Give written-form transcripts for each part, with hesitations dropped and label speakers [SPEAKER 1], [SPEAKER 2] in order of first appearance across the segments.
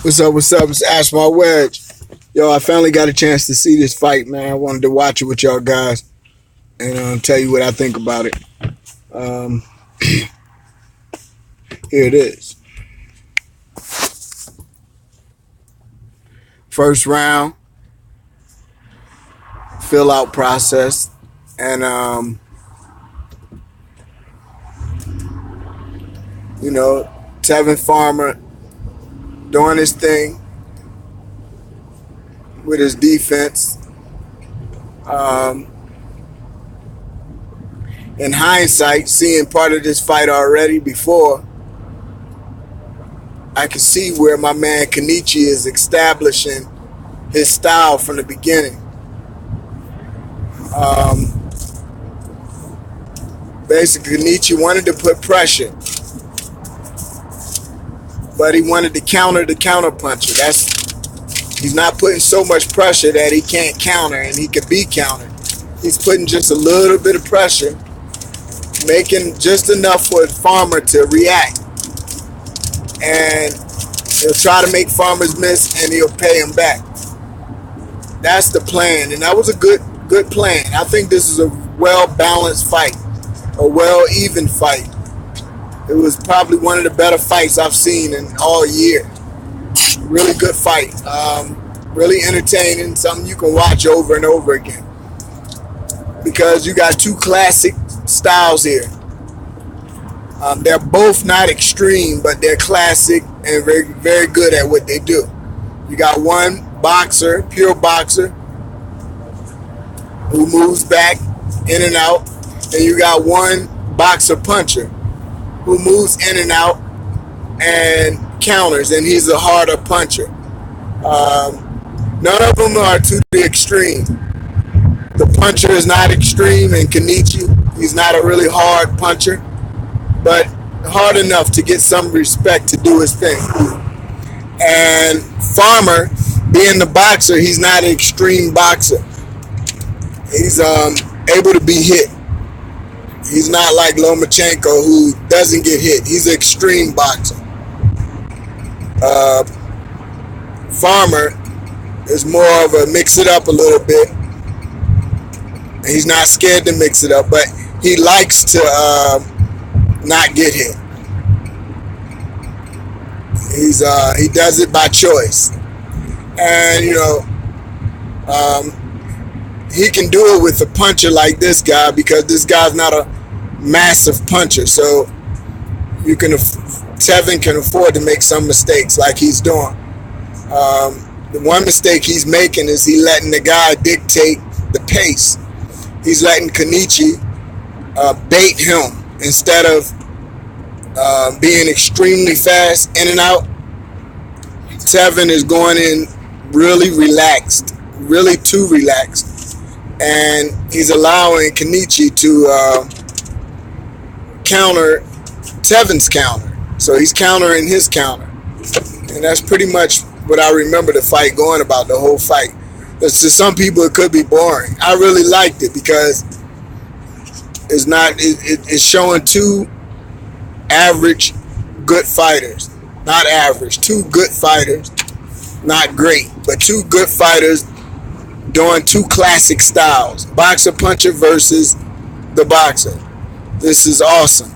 [SPEAKER 1] What's up? What's up? It's Ash My Wedge. Yo, I finally got a chance to see this fight, man. I wanted to watch it with y'all guys and tell you what I think about it. Um, Here it is. First round, fill out process, and Tevin Farmer doing his thing with his defense. In hindsight, seeing part of this fight already before, I can see where my man Kenichi is establishing his style from the beginning. Basically, Kenichi wanted to put pressure, but he wanted to counter the counter puncher. He's not putting so much pressure that he can't counter and he can be countered. He's putting just a little bit of pressure, making just enough for Farmer to react. And he'll try to make Farmers miss and he'll pay him back. That's the plan. And that was a good plan. I think this is a well-balanced fight, a well-even fight. It was probably one of the better fights I've seen in all year. Really good fight. Really entertaining. Something you can watch over and over again. Because you got two classic styles here. They're both not extreme, but they're classic and very, very good at what they do. You got one boxer, pure boxer, who moves back in and out. And you got one boxer puncher who moves in and out and counters, and he's a harder puncher. None of them are to the extreme. The puncher is not extreme, and Kenichi, he's not a really hard puncher, but hard enough to get some respect to do his thing. And Farmer, being the boxer, he's not an extreme boxer. He's able to be hit. He's not like Lomachenko, who doesn't get hit. He's an extreme boxer. Farmer is more of a mix it up a little bit. He's not scared to mix it up, but he likes to not get hit. He does it by choice, and he can do it with a puncher like this guy because this guy's not a massive puncher. So Tevin can afford to make some mistakes like he's doing. The one mistake he's making is he letting the guy dictate the pace. He's letting Kenichi bait him instead of being extremely fast in and out. Tevin is going in really relaxed, really too relaxed, and he's allowing Kenichi to counter Tevin's counter. So he's countering his counter, and that's pretty much what I remember the fight going about, the whole fight. But to some people it could be boring. I really liked it because it's showing two average good fighters. Not average, two good fighters. Not great, but two good fighters doing two classic styles. Boxer puncher versus the boxer. This is awesome.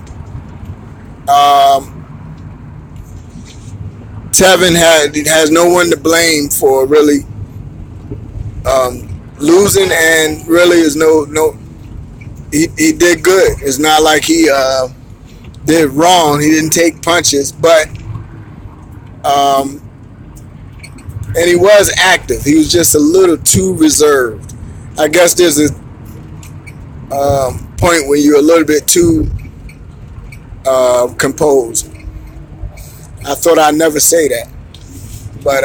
[SPEAKER 1] Tevin has no one to blame for really losing, and really is he did good. It's not like he did wrong. He didn't take punches, but and he was active. He was just a little too reserved. I guess there's a point where you're a little bit too composed. I thought I'd never say that, but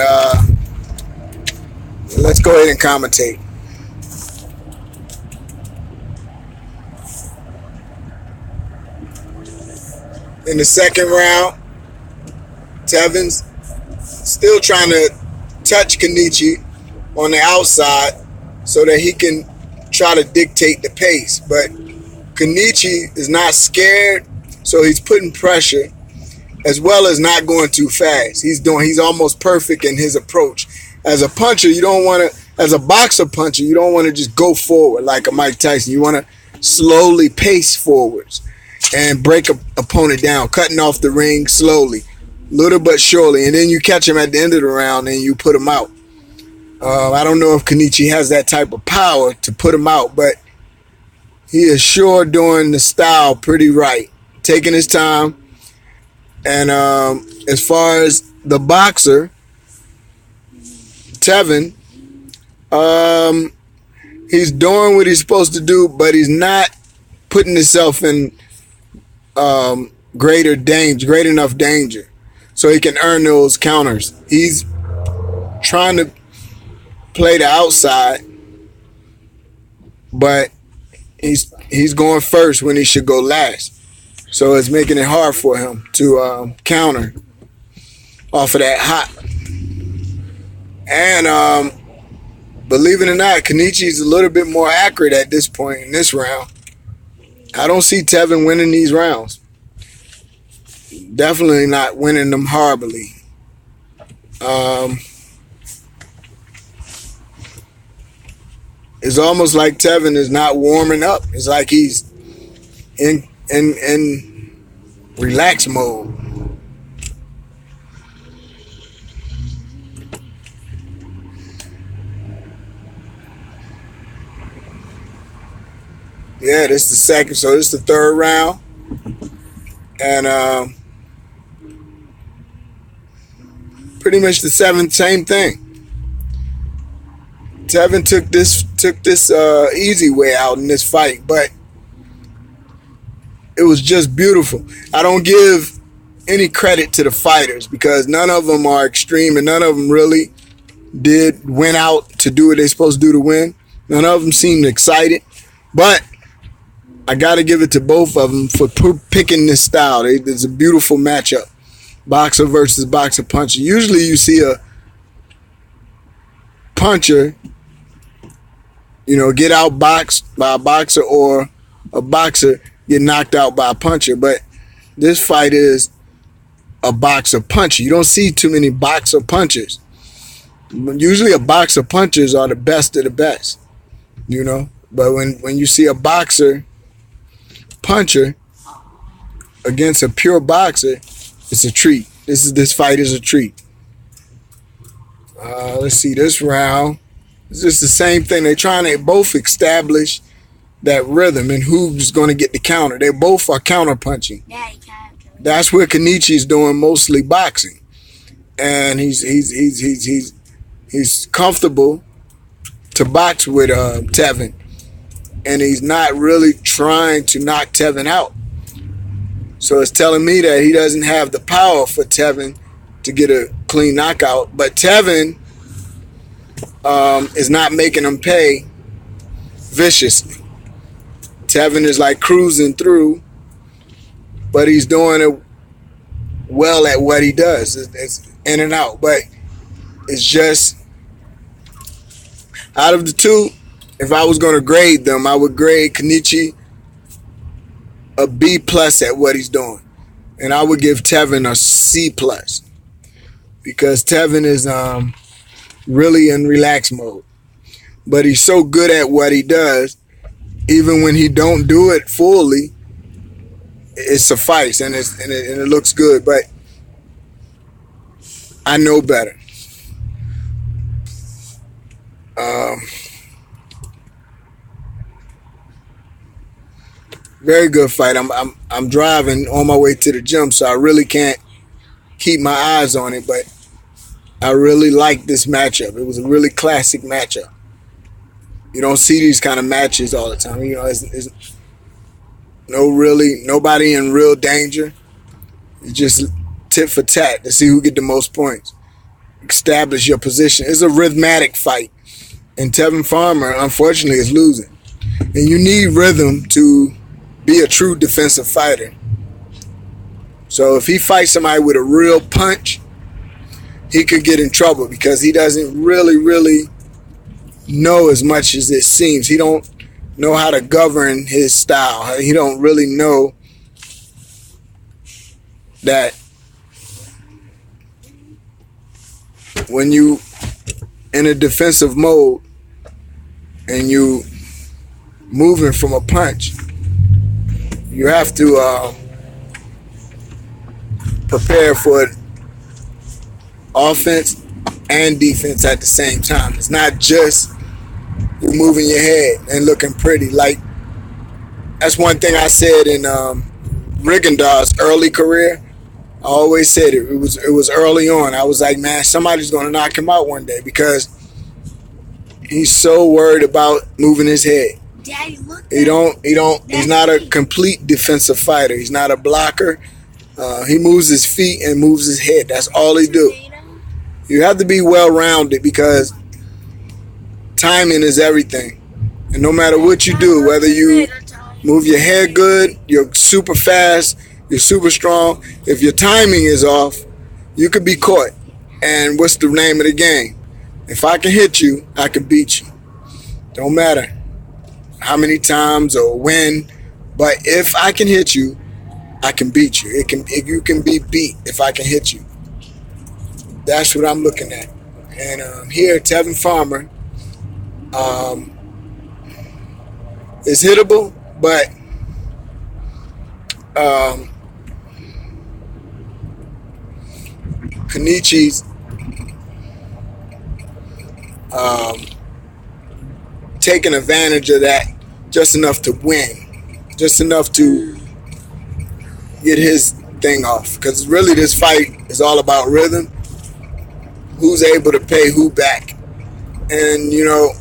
[SPEAKER 1] let's go ahead and commentate. In the second round, Tevin's still trying to touch Kenichi on the outside so that he can try to dictate the pace. But Kenichi is not scared, so he's putting pressure. as well as not going too fast. He's almost perfect in his approach. As a puncher, you don't want to, as a boxer puncher, you don't want to just go forward like a Mike Tyson. You want to slowly pace forwards and break an opponent down, cutting off the ring slowly, little but surely, and then you catch him at the end of the round and you put him out. I don't know if Kenichi has that type of power to put him out, but he is sure doing the style pretty right, taking his time. And as far as the boxer, Tevin, he's doing what he's supposed to do, but he's not putting himself in great enough danger, so he can earn those counters. He's trying to play the outside, but he's going first when he should go last. So it's making it hard for him to counter off of that hop. And believe it or not, Kenichi's a little bit more accurate at this point in this round. I don't see Tevin winning these rounds. Definitely not winning them horribly. It's almost like Tevin is not warming up. It's like he's in relax mode. Yeah, this is the second, so this is the third round. And pretty much the seventh, same thing. Tevin took this easy way out in this fight, but it was just beautiful. I don't give any credit to the fighters because none of them are extreme and none of them really went out to do what they're supposed to do to win. None of them seemed excited, but I got to give it to both of them for picking this style. It's a beautiful matchup, boxer versus boxer puncher. Usually you see a puncher, get outboxed by a boxer, or a boxer get knocked out by a puncher. But this fight is a boxer puncher. You don't see too many boxer punchers. Usually a boxer punchers are the best of the best, But when you see a boxer puncher against a pure boxer, it's a treat. This fight is a treat. Let's see, this round. It's just the same thing. They're trying to both establish that rhythm and who's going to get the counter. They both are counter punching. That's where Kenichi's doing mostly boxing, and he's comfortable to box with Tevin, and he's not really trying to knock Tevin out. So it's telling me that he doesn't have the power for Tevin to get a clean knockout, but Tevin is not making him pay viciously. Tevin is like cruising through, but he's doing it well at what he does. It's in and out, but it's just, out of the two, if I was going to grade them, I would grade Kenichi a B plus at what he's doing, and I would give Tevin a C plus because Tevin is really in relax mode, but he's so good at what he does. Even when he don't do it fully, it suffices and it looks good. But I know better. Very good fight. I'm driving on my way to the gym, so I really can't keep my eyes on it. But I really like this matchup. It was a really classic matchup. You don't see these kind of matches all the time. It's nobody in real danger. It's just tit for tat to see who get the most points. Establish your position. It's a rhythmic fight, and Tevin Farmer, unfortunately, is losing. And you need rhythm to be a true defensive fighter. So if he fights somebody with a real punch, he could get in trouble because he doesn't really know as much as it seems. He don't know how to govern his style. He don't really know that when you in a defensive mode and you moving from a punch, you have to prepare for offense and defense at the same time. It's not just you moving your head and looking pretty. Like, that's one thing I said in Rigondeaux's early career. I always said it. It was early on. I was like, man, somebody's gonna knock him out one day because he's so worried about moving his head.
[SPEAKER 2] Daddy, look.
[SPEAKER 1] He's not a complete defensive fighter. He's not a blocker. He moves his feet and moves his head. That's all he do. You have to be well-rounded because timing is everything. And no matter what you do, whether you move your head good, you're super fast, you're super strong, if your timing is off, you could be caught. And what's the name of the game? If I can hit you, I can beat you. Don't matter how many times or when, but if I can hit you, I can beat you. You can be beat if I can hit you. That's what I'm looking at. And here, Tevin Farmer is hittable, but Kenichi's taking advantage of that just enough to win, just enough to get his thing off. Because really this fight is all about rhythm. Who's able to pay who back. And, you know,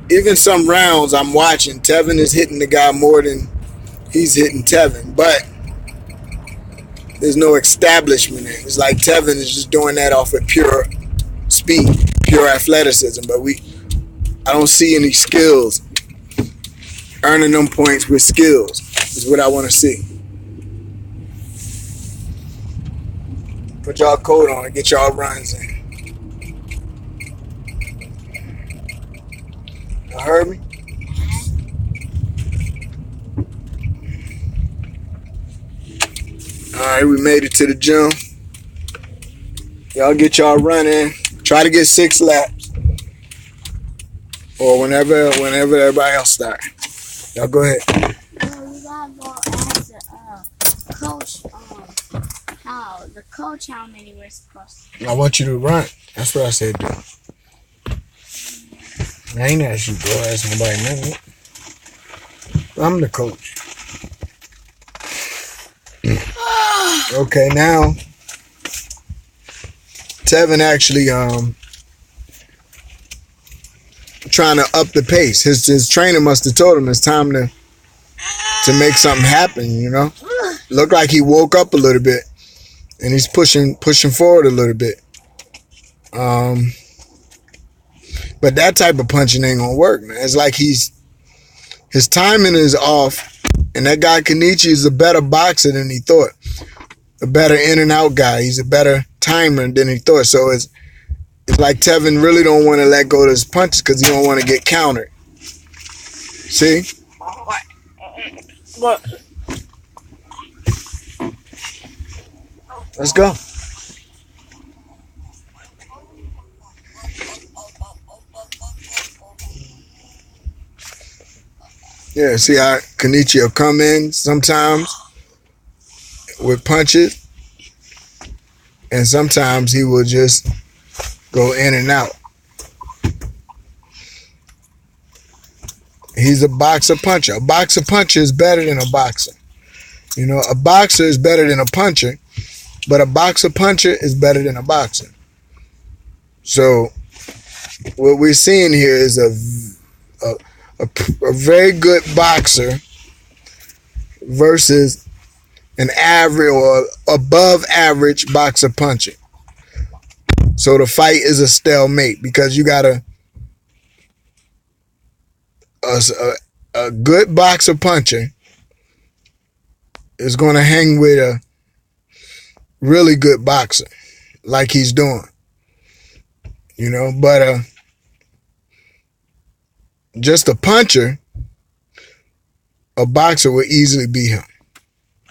[SPEAKER 1] even some rounds I'm watching, Tevin is hitting the guy more than he's hitting Tevin. But there's no establishment in it. It's like Tevin is just doing that off of pure speed, pure athleticism. But I don't see any skills. Earning them points with skills is what I want to see. Put y'all coat on and get y'all runs in. You heard me? Alright, we made it to the gym. Y'all get y'all run in. Try to get 6 laps. Or whenever everybody else start. Y'all go ahead.
[SPEAKER 2] We gotta go ask the coach how many we're supposed to.
[SPEAKER 1] I want you to run. That's what I said, do. I ain't asked you to go ask nobody nothing. I'm the coach. Okay, now Tevin actually trying to up the pace. His trainer must have told him it's time to make something happen, you know? Looked like he woke up a little bit and he's pushing forward a little bit. But that type of punching ain't gonna work, man. It's like his timing is off, and that guy Kenichi is a better boxer than he thought. A better in and out guy. He's a better timer than he thought. So it's like Tevin really don't want to let go of his punches because he don't want to get countered. See?
[SPEAKER 2] What?
[SPEAKER 1] Let's go. Yeah, see how Kenichi will come in sometimes with punches, and sometimes he will just go in and out. He's a boxer puncher. A boxer puncher is better than a boxer. You know, a boxer is better than a puncher, but a boxer puncher is better than a boxer. So what we're seeing here is a very good boxer versus an average or above average boxer puncher. So the fight is a stalemate because you got a good boxer puncher is going to hang with a really good boxer like he's doing. You know, but just a puncher, a boxer would easily beat him.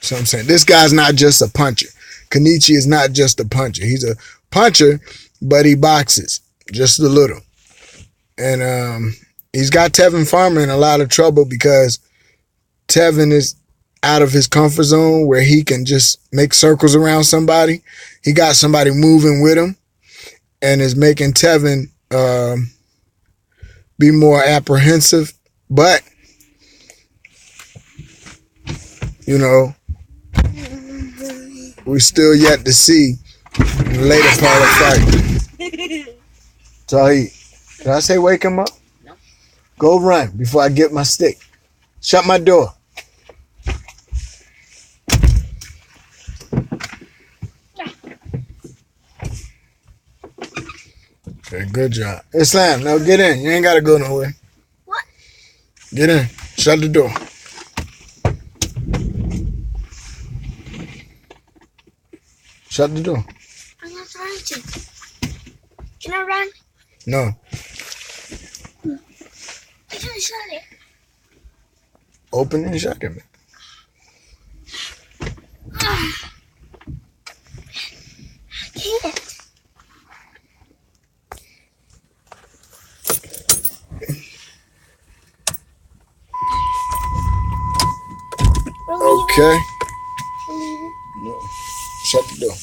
[SPEAKER 1] So I'm saying this guy's not just a puncher. Kenichi is not just a puncher. He's a puncher, but he boxes just a little. And he's got Tevin Farmer in a lot of trouble because Tevin is out of his comfort zone where he can just make circles around somebody. He got somebody moving with him and is making Tevin be more apprehensive. But, you know, we still yet to see the later part of the fight. Tariq, did I say wake him up?
[SPEAKER 2] No.
[SPEAKER 1] Go run before I get my stick. Shut my door. Okay, good job. Islam, now get in. You ain't got to go nowhere.
[SPEAKER 2] What?
[SPEAKER 1] Get in. Shut the door. Shut the door.
[SPEAKER 2] I'm not trying to. Can I run?
[SPEAKER 1] No.
[SPEAKER 2] I can't shut it.
[SPEAKER 1] Open and shut it, man.
[SPEAKER 2] I can't.
[SPEAKER 1] Okay. No. Shut the door.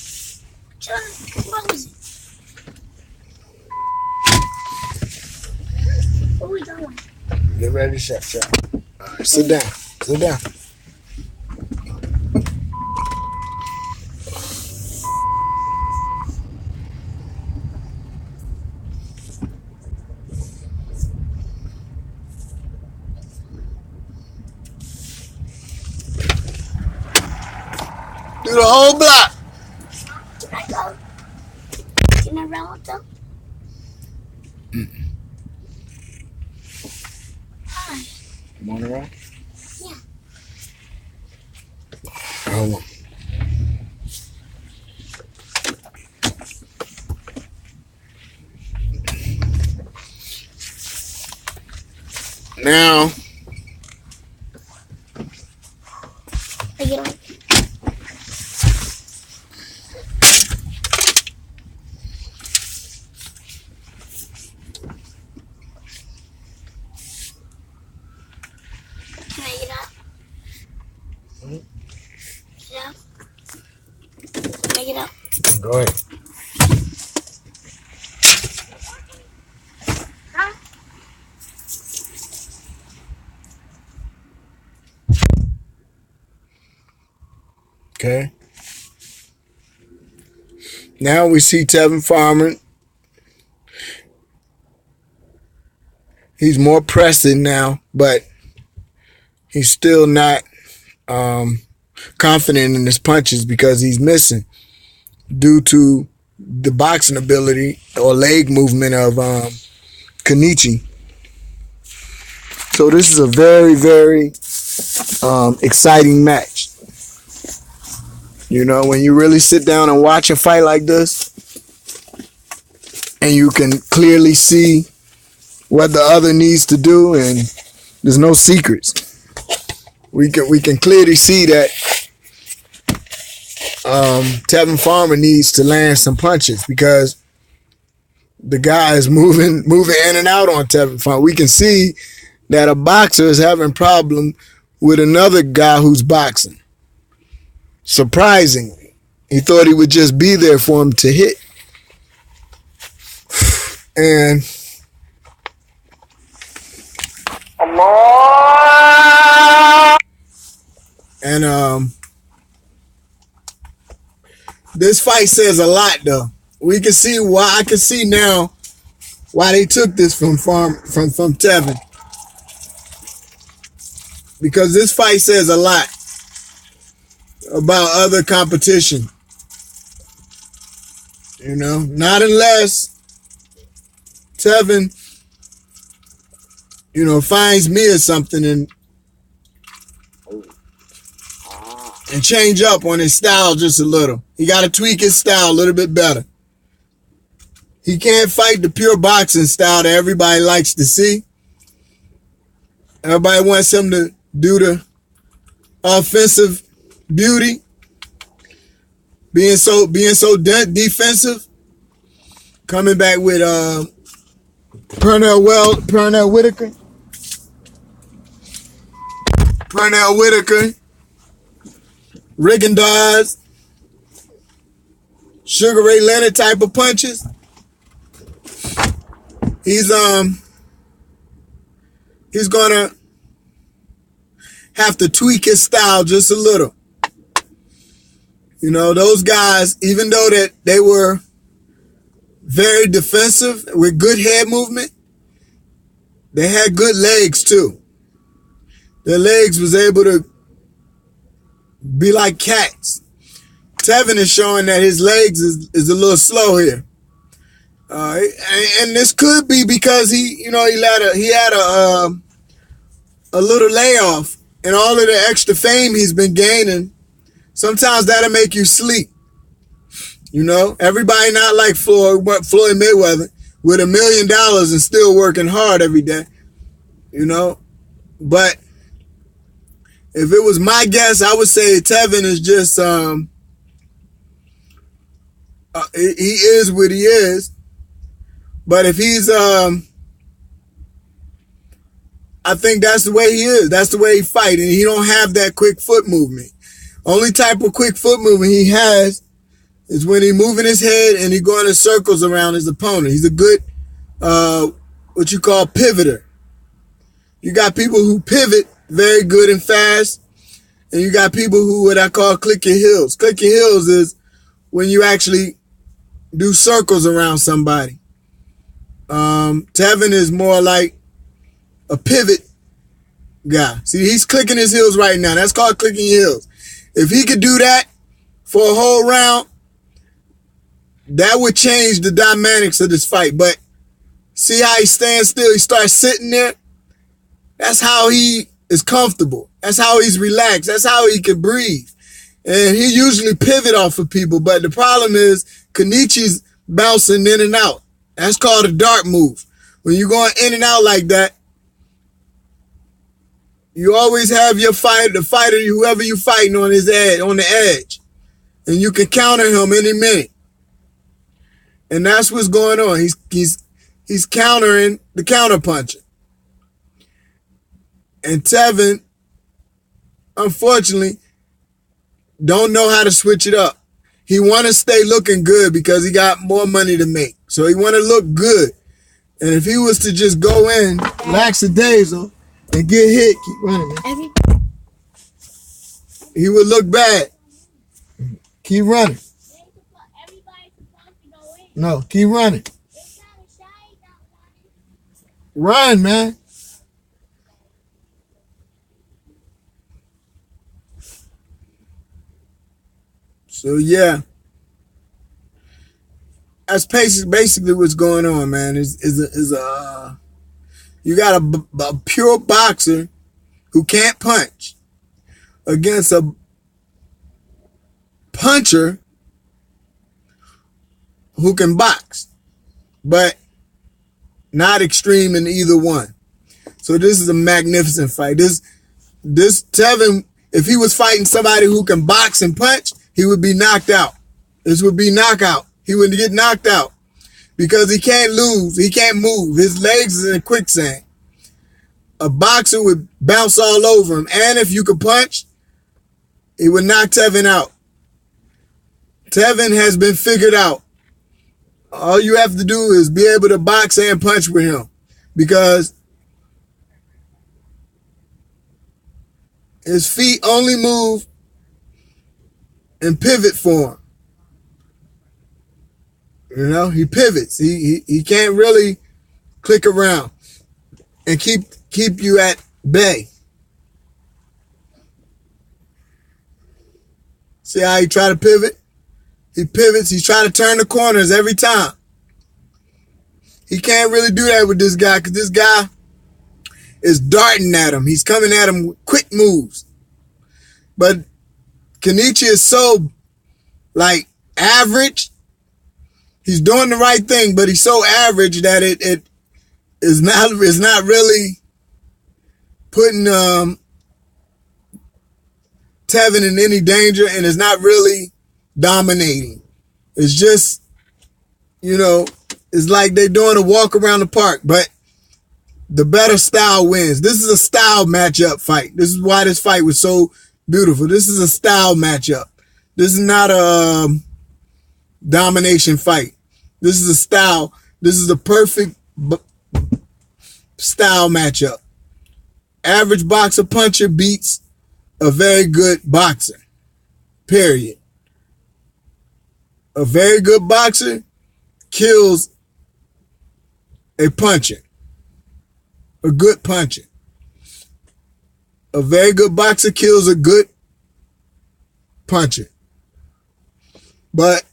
[SPEAKER 2] Close it. What are we doing?
[SPEAKER 1] Get ready to shut. All right, sit down. Sit down. Do the whole block.
[SPEAKER 2] Can I go? Can I run with them? Hi.
[SPEAKER 1] Come on around.
[SPEAKER 2] Yeah.
[SPEAKER 1] Hold on. Now,
[SPEAKER 2] I get on. Can I get up? Get up? Can I get up?
[SPEAKER 1] go ahead.
[SPEAKER 2] Huh?
[SPEAKER 1] Okay. Now we see Tevin Farmer. He's more pressing now, but he's still not confident in his punches because he's missing due to the boxing ability or leg movement of Kenichi. So this is a very, very exciting match. You know, when you really sit down and watch a fight like this, and you can clearly see what the other needs to do, and there's no secrets. We can clearly see that Tevin Farmer needs to land some punches because the guy is moving in and out on Tevin Farmer. We can see that a boxer is having problem with another guy who's boxing. Surprisingly, he thought he would just be there for him to hit. And this fight says a lot, though. We can see why. I can see now why they took this from Tevin, because this fight says a lot about other competition. You know, not unless Tevin, you know, finds me or something and change up on his style just a little. He got to tweak his style a little bit better. He can't fight the pure boxing style that everybody likes to see. Everybody wants him to do the offensive beauty, defensive. Coming back with Pernell Whitaker. Rigondeaux, Sugar Ray Leonard type of punches. He's gonna have to tweak his style just a little. You know, those guys, even though that they were very defensive with good head movement, they had good legs too. Their legs was able to be like cats. Tevin is showing that his legs is a little slow here. And this could be because he had a little layoff, and all of the extra fame he's been gaining. Sometimes that'll make you sleep. You know, everybody not like Floyd Mayweather with $1 million and still working hard every day. You know, but if it was my guess, I would say Tevin is just he is what he is. But if he's I think that's the way he is. That's the way he fight, and he don't have that quick foot movement. Only type of quick foot movement he has is when he moving his head and he going in circles around his opponent. He's a good what you call pivoter. You got people who pivot very good and fast, and you got people who what I call click your heels. Click your heels is when you actually do circles around somebody. Tevin is more like a pivot guy. See, he's clicking his heels right now. That's called clicking heels. If he could do that for a whole round, that would change the dynamics of this fight. But see how he stands still? He starts sitting there. That's how he is comfortable. That's how he's relaxed. That's how he can breathe. And he usually pivot off of people. But the problem is Kenichi's bouncing in and out. That's called a dart move. When you're going in and out like that, you always have your the fighter, whoever you fighting on the edge. And you can counter him any minute. And that's what's going on. He's countering the counterpuncher. And Tevin, unfortunately, don't know how to switch it up. He want to stay looking good because he got more money to make. So he want to look good. And if he was to just go in lackadaisical and get hit, keep running, man. He would look bad. Keep running. No, keep running. Run, man. So yeah, that's basically what's going on, man. You got a pure boxer who can't punch against a puncher who can box, but not extreme in either one. So this is a magnificent fight. This Tevin, if he was fighting somebody who can box and punch, he would be knocked out. This would be knockout. He would get knocked out because he can't lose. He can't move. His legs is in quicksand. A boxer would bounce all over him. And if you could punch, he would knock Tevin out. Tevin has been figured out. All you have to do is be able to box and punch with him because his feet only move and pivot for him. You know, he pivots. He can't really click around and keep you at bay. See how he try to pivot? He pivots. He's trying to turn the corners every time. He can't really do that with this guy because this guy is darting at him. He's coming at him with quick moves. But Kenichi is so, like, average. He's doing the right thing, but he's so average that it is not really putting Tevin in any danger, and it's not really dominating. It's just, it's like they're doing a walk around the park, but the better style wins. This is a style matchup fight. This is why this fight was so beautiful. This is a style matchup. This is not a domination fight. This is a style. This is the perfect style matchup. Average boxer puncher beats a very good boxer. Period. A very good boxer kills a puncher. A good puncher. A very good boxer kills a good puncher. But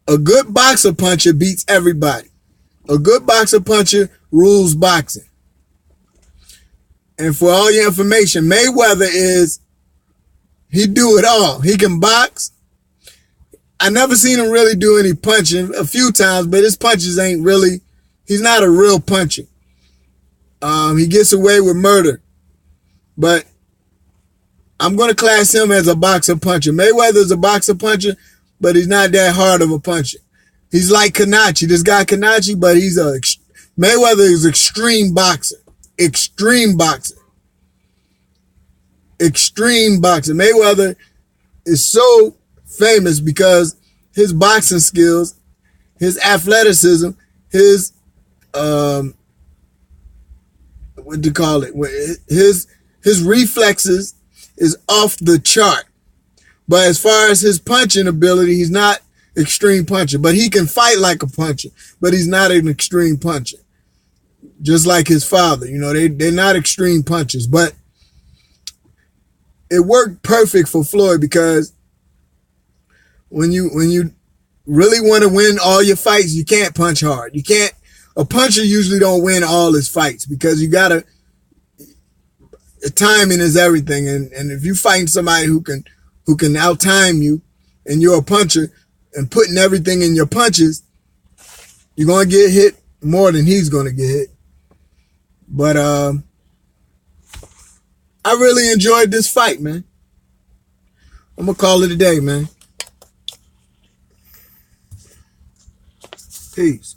[SPEAKER 1] a good boxer puncher beats everybody. A good boxer puncher rules boxing. And for all your information, Mayweather he do it all. He can box. I never seen him really do any punching, a few times, but his punches ain't really, he's not a real puncher. He gets away with murder. But I'm going to class him as a boxer puncher. Mayweather's a boxer puncher, but he's not that hard of a puncher. He's like Kanachi. This guy Kanachi, but Mayweather is extreme boxer. Extreme boxer. Extreme boxer. Mayweather is so famous because his boxing skills, his athleticism, his what do you call it? His reflexes is off the chart. But as far as his punching ability, he's not extreme puncher. But he can fight like a puncher, but he's not an extreme puncher. Just like his father, they're not extreme punchers. But it worked perfect for Floyd because when you really want to win all your fights, you can't punch hard. A puncher usually don't win all his fights because timing is everything. And if you fight somebody who can out-time you and you're a puncher and putting everything in your punches, you're going to get hit more than he's going to get hit. But I really enjoyed this fight, man. I'm going to call it a day, man. Peace.